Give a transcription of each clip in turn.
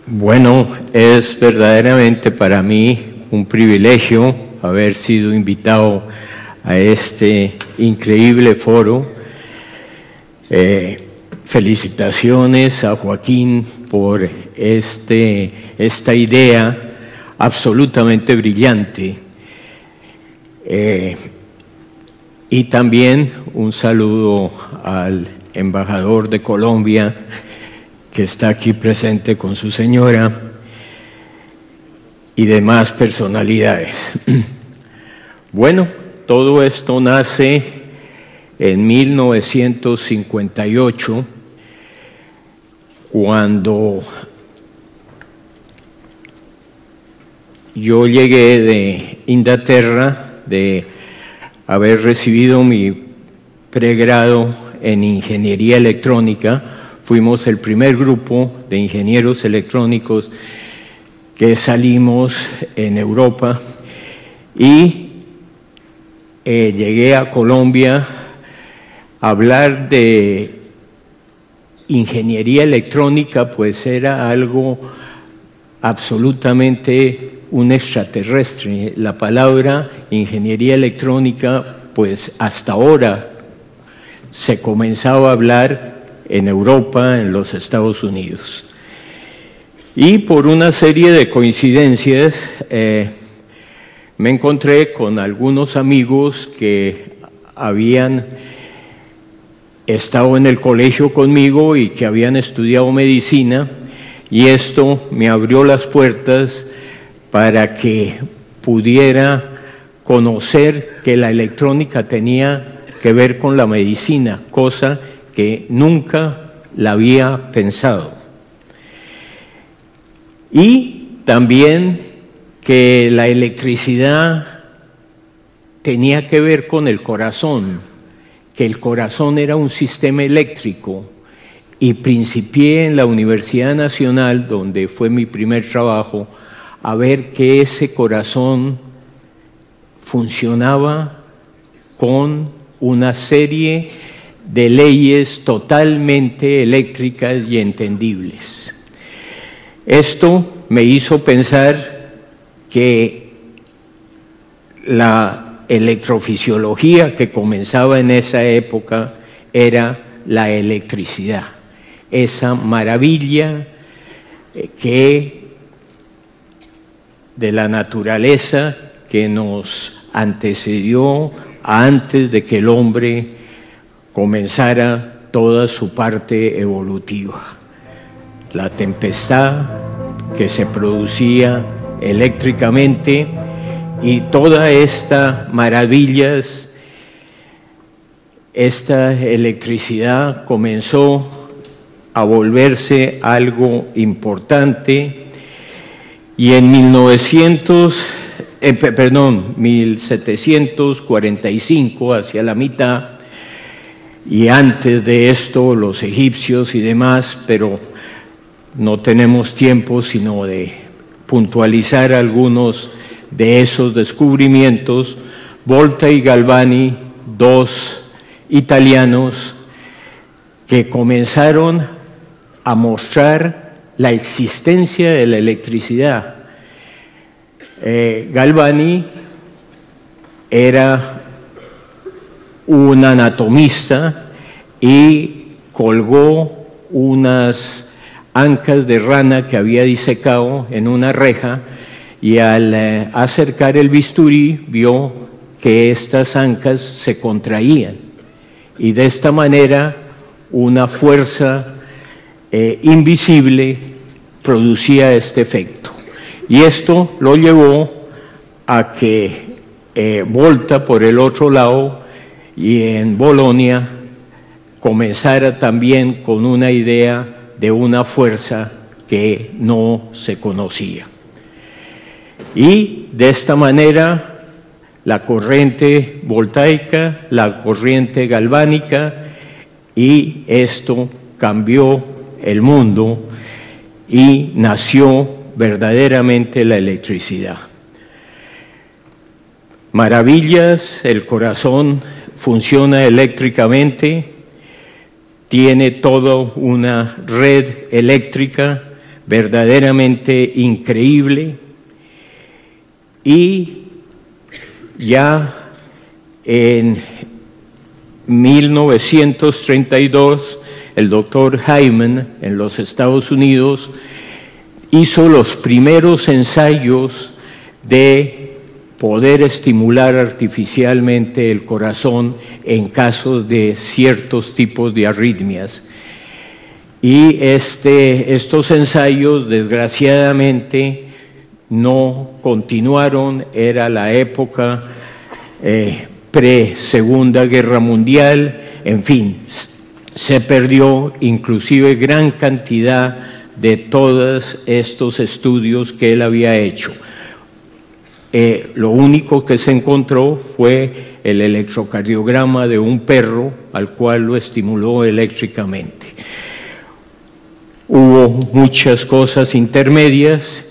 Bueno, es verdaderamente para mí un privilegio haber sido invitado a este increíble foro. Felicitaciones a Joaquín por esta idea absolutamente brillante. Y también un saludo al embajador de Colombia, que está aquí presente con su señora, y demás personalidades. Bueno, todo esto nace en 1958, cuando yo llegué de Inglaterra, de haber recibido mi pregrado en ingeniería electrónica. Fuimos el primer grupo de ingenieros electrónicos que salimos en Europa, y llegué a Colombia a hablar de ingeniería electrónica, pues era algo absolutamente un extraterrestre. La palabra ingeniería electrónica, pues hasta ahora se comenzaba a hablar en Europa, en los Estados Unidos. Y por una serie de coincidencias me encontré con algunos amigos que habían estado en el colegio conmigo y que habían estudiado medicina, y esto me abrió las puertas para que pudiera conocer que la electrónica tenía que ver con la medicina, cosa que nunca la había pensado. Y también que la electricidad tenía que ver con el corazón, que el corazón era un sistema eléctrico, y principié en la Universidad Nacional, donde fue mi primer trabajo, a ver que ese corazón funcionaba con una serie de leyes totalmente eléctricas y entendibles. Esto me hizo pensar que la electrofisiología que comenzaba en esa época era la electricidad, esa maravilla que de la naturaleza que nos antecedió antes de que el hombre comenzara toda su parte evolutiva. La tempestad que se producía eléctricamente, y todas estas maravillas, esta electricidad comenzó a volverse algo importante, y en 1745, hacia la mitad, y antes de esto los egipcios y demás, pero no tenemos tiempo sino de puntualizar algunos de esos descubrimientos. Volta y Galvani, dos italianos que comenzaron a mostrar la existencia de la electricidad. Galvani era un anatomista y colgó unas ancas de rana que había disecado en una reja, y al acercar el bisturí vio que estas ancas se contraían, y de esta manera una fuerza invisible producía este efecto. Y esto lo llevó a que Volta, por el otro lado, y en Bolonia, comenzara también con una idea de una fuerza que no se conocía. Y de esta manera la corriente voltaica, la corriente galvánica, y esto cambió el mundo y nació verdaderamente la electricidad. maravillas, el corazón funciona eléctricamente, tiene toda una red eléctrica verdaderamente increíble, y ya en 1932 el doctor Hyman en los Estados Unidos hizo los primeros ensayos de poder estimular artificialmente el corazón en casos de ciertos tipos de arritmias. Y estos ensayos, desgraciadamente, no continuaron. Era la época pre-Segunda Guerra Mundial, en fin, se perdió inclusive gran cantidad de todos estos estudios que él había hecho. Lo único que se encontró fue el electrocardiograma de un perro al cual lo estimuló eléctricamente. Hubo muchas cosas intermedias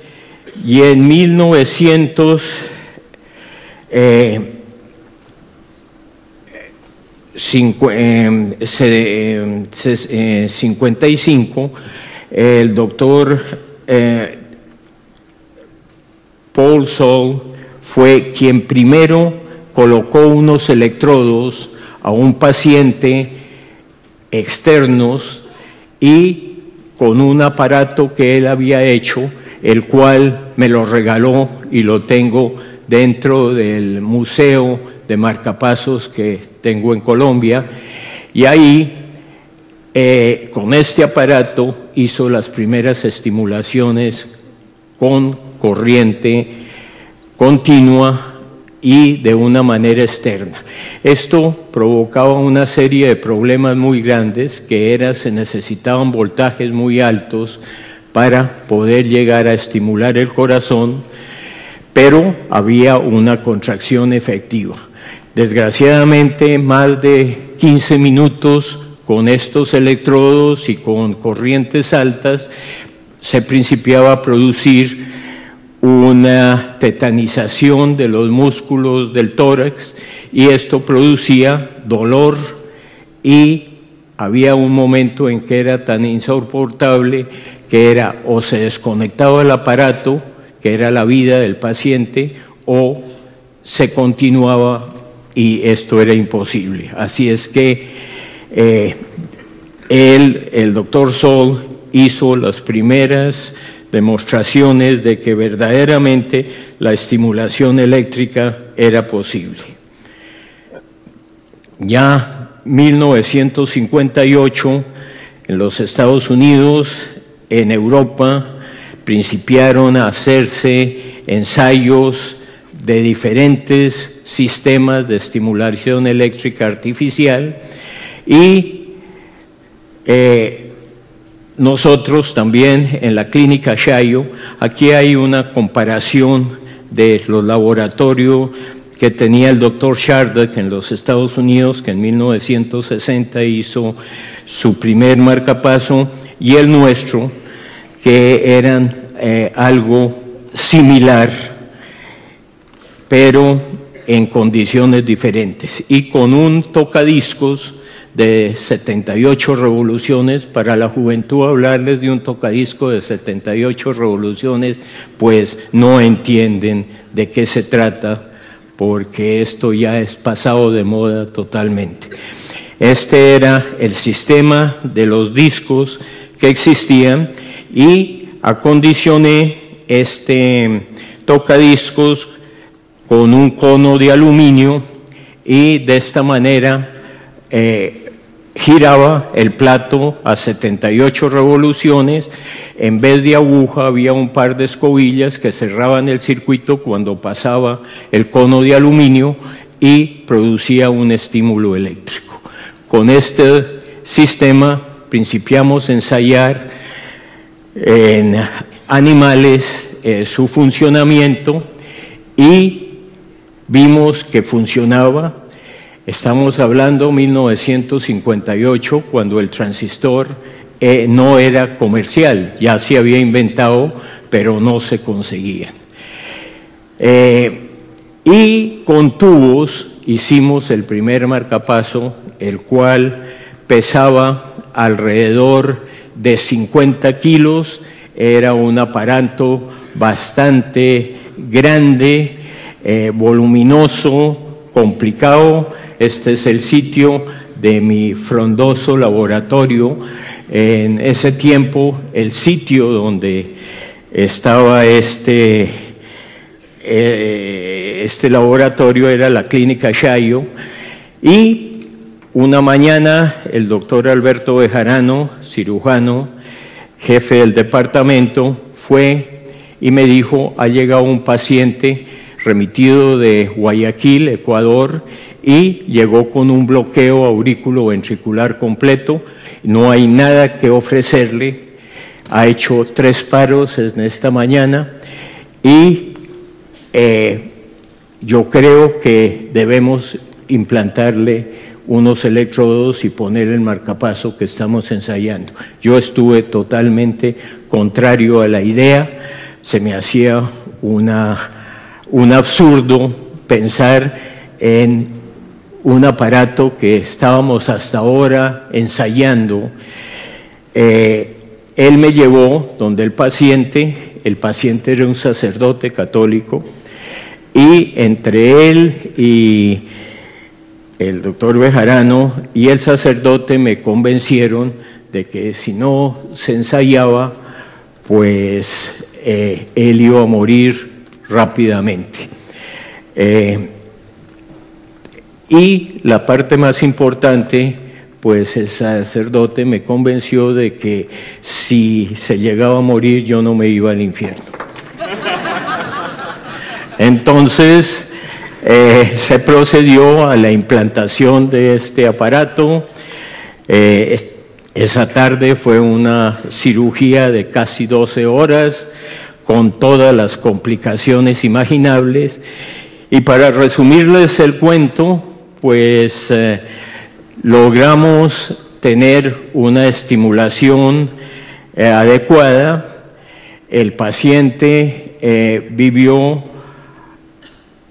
y en 1955, el doctor Paul Soule fue quien primero colocó unos electrodos a un paciente externos y con un aparato que él había hecho, el cual me lo regaló y lo tengo dentro del museo de marcapasos que tengo en Colombia, y ahí con este aparato hizo las primeras estimulaciones con corriente continua y de una manera externa. Esto provocaba una serie de problemas muy grandes, que se necesitaban voltajes muy altos para poder llegar a estimular el corazón, pero había una contracción efectiva. Desgraciadamente, más de 15 minutos con estos electrodos y con corrientes altas, se principiaba a producir una tetanización de los músculos del tórax, y esto producía dolor, y había un momento en que era tan insoportable que o se desconectaba el aparato, que era la vida del paciente, o se continuaba y esto era imposible. Así es que el doctor Soule hizo las primeras demostraciones de que verdaderamente la estimulación eléctrica era posible. Ya en 1958, en los Estados Unidos, en Europa, principiaron a hacerse ensayos de diferentes sistemas de estimulación eléctrica artificial, y nosotros también en la clínica Shayo, aquí hay una comparación de los laboratorios que tenía el doctor Shardak en los Estados Unidos, que en 1960 hizo su primer marcapaso, y el nuestro, que eran algo similar, pero en condiciones diferentes, y con un tocadiscos de 78 revoluciones. Para la juventud hablarles de un tocadisco de 78 revoluciones, pues no entienden de qué se trata, porque esto ya es pasado de moda totalmente. Este era el sistema de los discos que existían, y acondicioné este tocadiscos con un cono de aluminio, y de esta manera giraba el plato a 78 revoluciones. En vez de aguja había un par de escobillas que cerraban el circuito cuando pasaba el cono de aluminio, y producía un estímulo eléctrico. Con este sistema principiamos a ensayar en animales su funcionamiento, y vimos que funcionaba. Estamos hablando de 1958, cuando el transistor no era comercial, ya se había inventado, pero no se conseguía. y con tubos hicimos el primer marcapaso, el cual pesaba alrededor de 50 kilos, era un aparato bastante grande, voluminoso, complicado. Este es el sitio de mi frondoso laboratorio. En ese tiempo, el sitio donde estaba este laboratorio era la Clínica Chayo, y una mañana el doctor Alberto Bejarano, cirujano, jefe del departamento, fue y me dijo: ha llegado un paciente remitido de Guayaquil, Ecuador, y llegó con un bloqueo auriculoventricular completo, no hay nada que ofrecerle, ha hecho 3 paros en esta mañana y yo creo que debemos implantarle unos electrodos y poner el marcapaso que estamos ensayando. Yo estuve totalmente contrario a la idea, se me hacía un absurdo pensar en un aparato que estábamos hasta ahora ensayando. Él me llevó donde el paciente era un sacerdote católico, y entre él y el doctor Bejarano y el sacerdote me convencieron de que si no se ensayaba, pues él iba a morir rápidamente. Y la parte más importante, pues el sacerdote me convenció de que si se llegaba a morir yo no me iba al infierno. Entonces se procedió a la implantación de este aparato. Esa tarde fue una cirugía de casi 12 horas con todas las complicaciones imaginables, y para resumirles el cuento, pues logramos tener una estimulación adecuada. El paciente vivió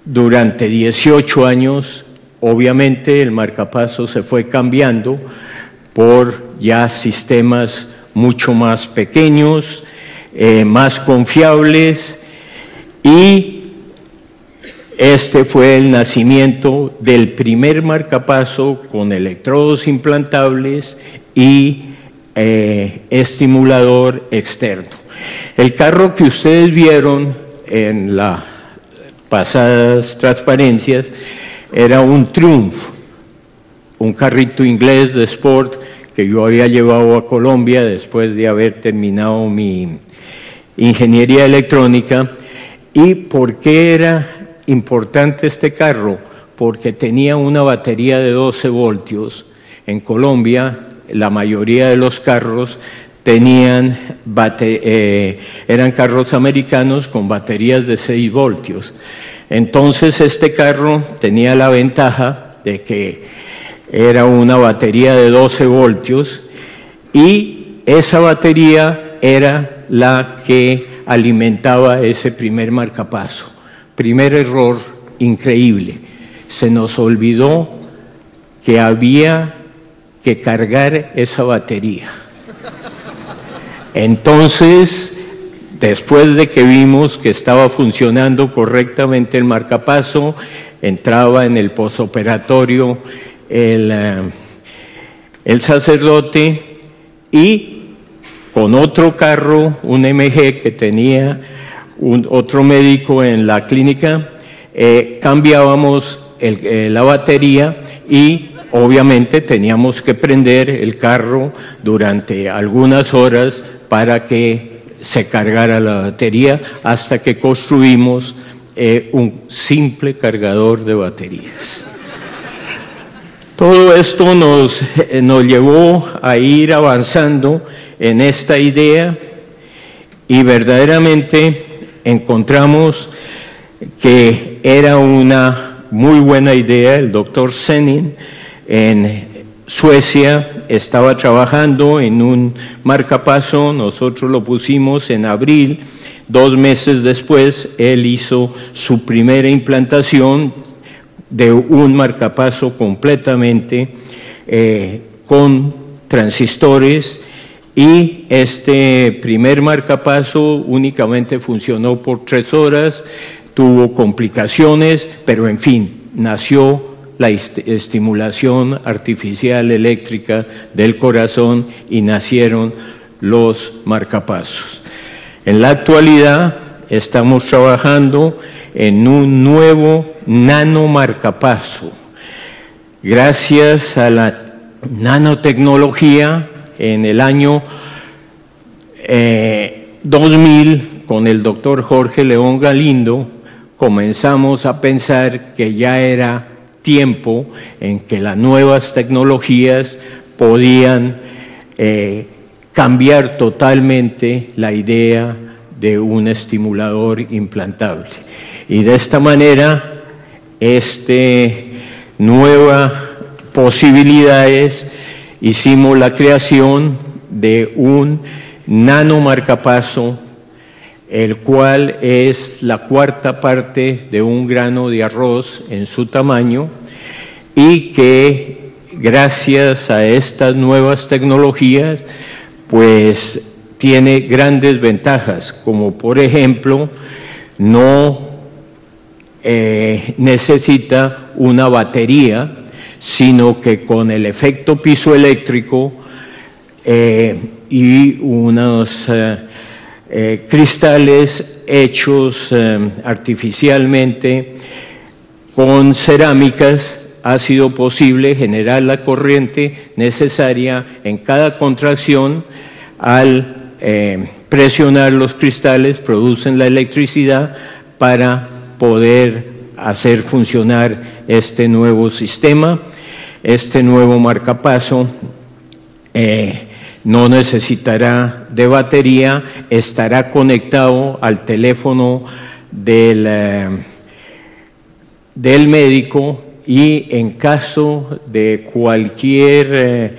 durante 18 años. Obviamente el marcapaso se fue cambiando por ya sistemas mucho más pequeños, más confiables, y este fue el nacimiento del primer marcapaso con electrodos implantables y estimulador externo. El carro que ustedes vieron en las pasadas transparencias era un Triumph, un carrito inglés de sport que yo había llevado a Colombia después de haber terminado mi ingeniería electrónica. ¿Y por qué era importante este carro? Porque tenía una batería de 12 voltios. En Colombia la mayoría de los carros tenían eran carros americanos con baterías de 6 voltios. Entonces este carro tenía la ventaja de que era una batería de 12 voltios, y esa batería era la que alimentaba ese primer marcapaso. Primer error increíble, se nos olvidó que había que cargar esa batería. Entonces, después de que vimos que estaba funcionando correctamente el marcapaso, entraba en el posoperatorio el sacerdote, y con otro carro, un MG que tenía otro médico en la clínica, cambiábamos la batería, y obviamente teníamos que prender el carro durante algunas horas para que se cargara la batería, hasta que construimos un simple cargador de baterías. Todo esto nos llevó a ir avanzando en esta idea, y verdaderamente encontramos que era una muy buena idea. El doctor Zenin en Suecia estaba trabajando en un marcapaso, nosotros lo pusimos en abril 2 meses después, él hizo su primera implantación de un marcapaso completamente con transistores, y este primer marcapaso únicamente funcionó por 3 horas, tuvo complicaciones, pero en fin, nació la estimulación artificial eléctrica del corazón y nacieron los marcapasos. En la actualidad estamos trabajando en un nuevo nanomarcapaso. Gracias a la nanotecnología, en el año 2000, con el doctor Jorge León Galindo, comenzamos a pensar que ya era tiempo en que las nuevas tecnologías podían cambiar totalmente la idea de un estimulador implantable. Y de esta manera, nuevas posibilidades, hicimos la creación de un nanomarcapaso, el cual es la 4ª parte de un grano de arroz en su tamaño, y que gracias a estas nuevas tecnologías pues tiene grandes ventajas, como por ejemplo no necesita una batería, sino que con el efecto piezoeléctrico y unos cristales hechos artificialmente con cerámicas, ha sido posible generar la corriente necesaria en cada contracción. Al presionar los cristales, producen la electricidad para poder hacer funcionar este nuevo sistema. Este nuevo marcapaso no necesitará de batería, estará conectado al teléfono del médico, y en caso de cualquier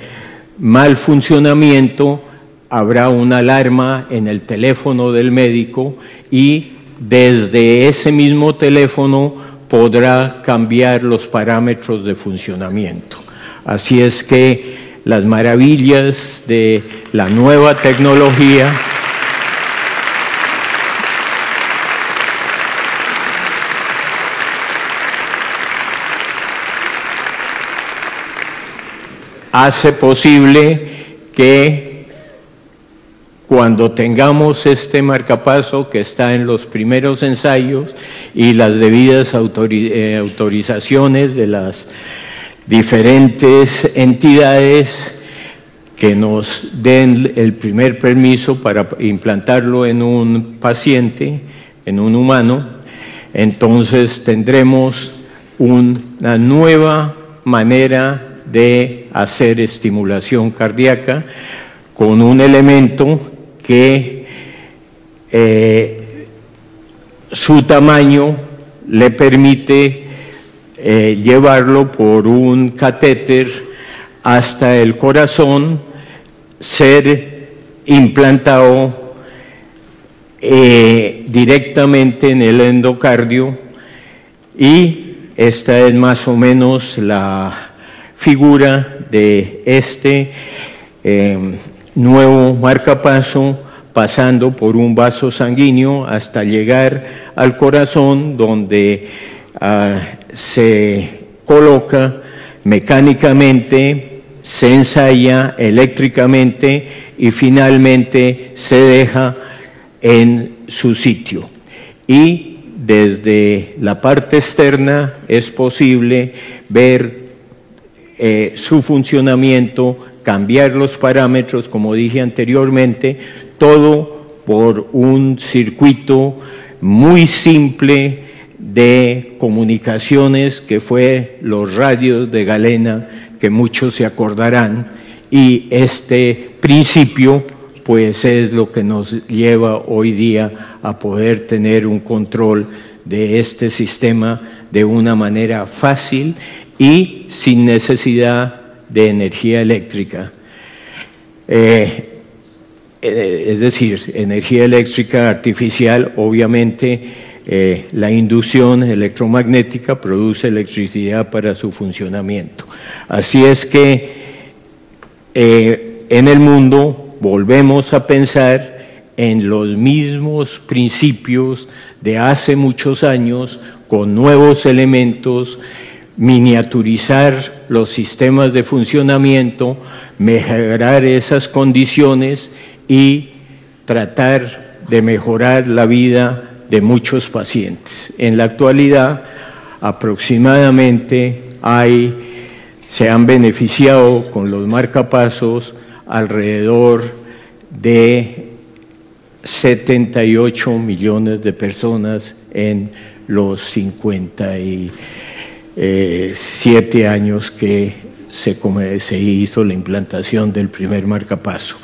mal funcionamiento habrá una alarma en el teléfono del médico, y desde ese mismo teléfono podrá cambiar los parámetros de funcionamiento. Así es que las maravillas de la nueva tecnología hace posible que cuando tengamos este marcapaso, que está en los primeros ensayos y las debidas autorizaciones de las diferentes entidades que nos den el primer permiso para implantarlo en un paciente, en un humano, entonces tendremos una nueva manera de hacer estimulación cardíaca con un elemento que su tamaño le permite llevarlo por un catéter hasta el corazón, ser implantado directamente en el endocardio, y esta es más o menos la figura de este nuevo marcapaso, pasando por un vaso sanguíneo hasta llegar al corazón, donde se coloca mecánicamente, se ensaya eléctricamente y finalmente se deja en su sitio. Y desde la parte externa es posible ver su funcionamiento, cambiar los parámetros, como dije anteriormente, todo por un circuito muy simple de comunicaciones que fue los radios de galena, que muchos se acordarán, y este principio pues es lo que nos lleva hoy día a poder tener un control de este sistema de una manera fácil y sin necesidad de energía eléctrica. es decir, energía eléctrica artificial, obviamente la inducción electromagnética produce electricidad para su funcionamiento. Así es que en el mundo volvemos a pensar en los mismos principios de hace muchos años, con nuevos elementos, miniaturizar los sistemas de funcionamiento, mejorar esas condiciones y tratar de mejorar la vida de muchos pacientes. En la actualidad, aproximadamente se han beneficiado con los marcapasos alrededor de 78 millones de personas en los 57 años que se hizo la implantación del primer marcapaso.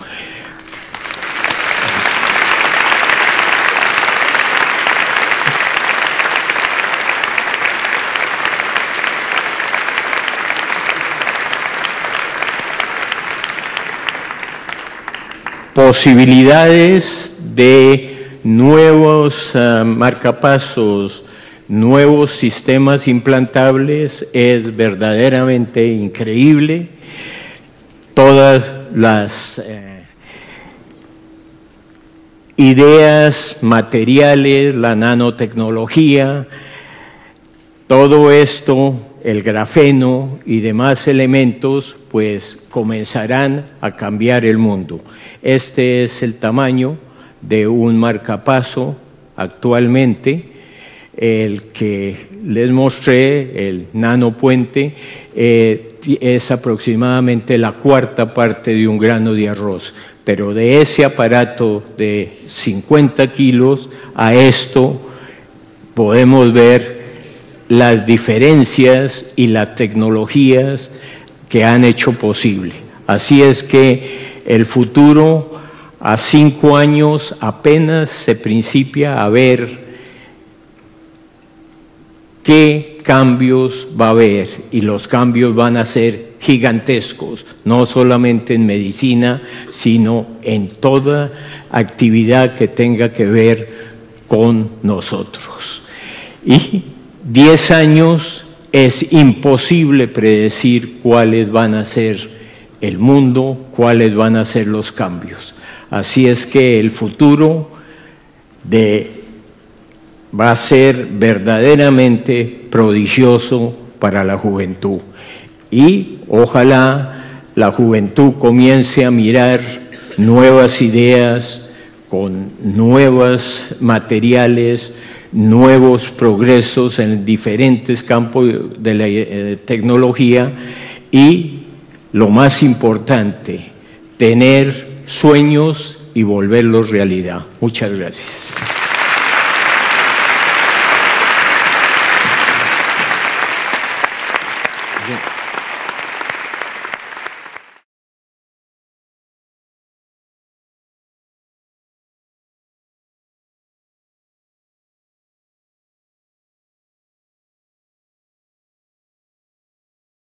Posibilidades de nuevos marcapasos, nuevos sistemas implantables es verdaderamente increíble. Todas las ideas materiales, la nanotecnología, todo esto, el grafeno y demás elementos, pues comenzarán a cambiar el mundo. Este es el tamaño de un marcapaso actualmente. El que les mostré, el nanopuente, es aproximadamente la cuarta parte de un grano de arroz. Pero de ese aparato de 50 kilos a esto podemos ver las diferencias y las tecnologías que han hecho posible. Así es que el futuro, a 5 años, apenas se principia a ver qué cambios va a haber, y los cambios van a ser gigantescos, no solamente en medicina, sino en toda actividad que tenga que ver con nosotros. Y 10 años es imposible predecir cuáles van a ser el mundo, cuáles van a ser los cambios. Así es que el futuro va a ser verdaderamente prodigioso para la juventud. Y ojalá la juventud comience a mirar nuevas ideas, con nuevos materiales, nuevos progresos en diferentes campos de la tecnología y, lo más importante, tener sueños y volverlos realidad. Muchas gracias.